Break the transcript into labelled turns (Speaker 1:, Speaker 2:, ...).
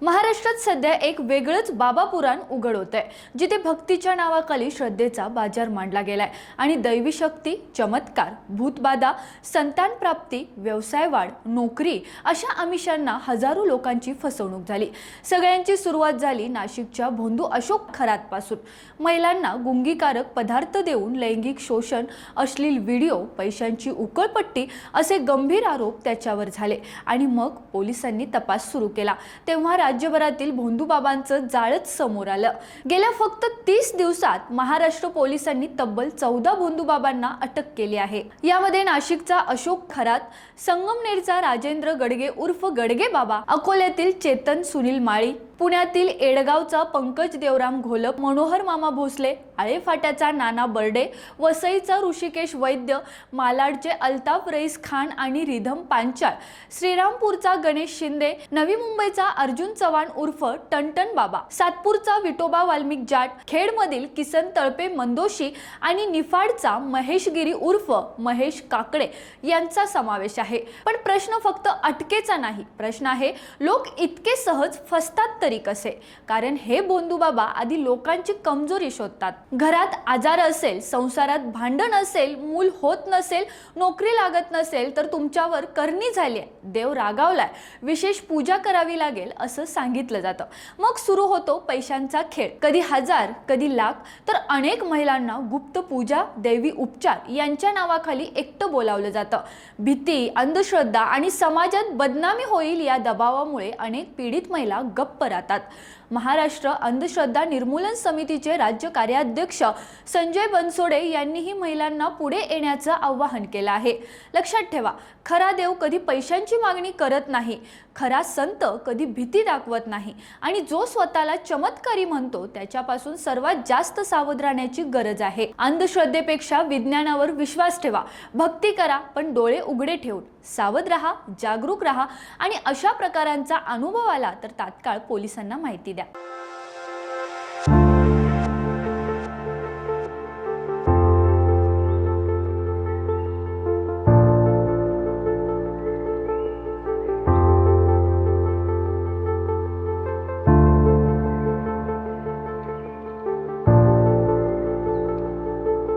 Speaker 1: महाराष्ट्रात सध्या एक वेगळंच बाबा पुराण उघड होतंय, जिथे भक्तीच्या नावाखाली श्रद्धेचा बाजार मांडला गेलाय आणि दैवी शक्ती, चमत्कार, भूतबाधा, संतान प्राप्ती, व्यवसाय वाढ, नोकरी अशा आमिषांना हजारो लोकांची फसवणूक झाली। सगळ्यांची सुरुवात झाली नाशिकच्या भोंदू अशोक खरात पासून। महिलांना गुंगीकारक पदार्थ देऊन लैंगिक शोषण, अश्लील व्हिडिओ, पैशांची उकळपट्टी असे गंभीर आरोप त्याच्यावर झाले आणि मग पोलिसांनी तपास सुरू केला। तेव्हा राज्यभरातील भोंदूबाबांचं जाळच समोर आलं। गेल्या फक्त 30 दिवसात महाराष्ट्र पोलिसांनी तब्बल 14 भोंदूबाबांना अटक केली आहे। यामध्ये नाशिकचा अशोक खरात, संगमनेरचा राजेंद्र गडगे उर्फ गडगे बाबा, अकोल्यातील चेतन सुनील माळी, पुण्यातील एडगावचा पंकज देवराम घोलप, मनोहर मामा भोसले, आळेफाट्याचा नाना बर्डे, वसईचा ऋषिकेश वैद्य, मालाडचे अल्ताफ रईस खान आणि रिधम पांचाळ, श्रीरामपूरचा गणेश शिंदे, नवी मुंबईचा अर्जुन चव्हाण उर्फ टनटन बाबा, सातपूरचा विठोबा वाल्मिक जाट, खेडमधील किसन तळपे मंदोशी आणि निफाडचा महेश गिरी उर्फ महेश काकडे यांचा समावेश आहे। पण प्रश्न फक्त अटकेचा नाही, प्रश्न आहे लोक इतके सहज फसतात तरी कसे? कारण हे भोंदूबाबा आधी लोकांची कमजोरी शोधतात। घरात आजार असेल, संसारात भांडण असेल, मूल होत नसेल, नोकरी लागत नसेल तर तुमच्यावर करणी झाली आहे, देव रागावलाय, विशेष पूजा करावी लागेल असं सांगितलं जातं। मग सुरू होतो पैशांचा खेळ, कधी हजार, कधी लाख, तर अनेक महिलांना गुप्त पूजा, दैवी उपचार यांच्या नावाखाली एकटं बोलावलं जातं। भीती, अंधश्रद्धा आणि समाजात बदनामी होईल या दबावामुळे अनेक पीडित महिला गप्प राहतात। महाराष्ट्र अंधश्रद्धा निर्मूलन समितीचे राज्य कार्याध्यक्ष संजय बनसोडे यांनीही महिलांना पुढे येण्याचं आवाहन केलं आहे। लक्षात ठेवा, खरा देव कधी पैशांची मागणी करत नाही, खरा संत कधी भीती दाखवत नाही आणि जो स्वतःला चमत्कारी म्हणतो त्याच्यापासून सर्वात जास्त सावध राहण्याची गरज आहे। अंधश्रद्धेपेक्षा विज्ञानावर विश्वास ठेवा, भक्ती करा पण डोळे उघडे ठेवून। सावध रहा, जागरूक रहा आणि अशा प्रकारांचा अनुभव आला तर तात्काळ पोलिसांना माहिती द्या।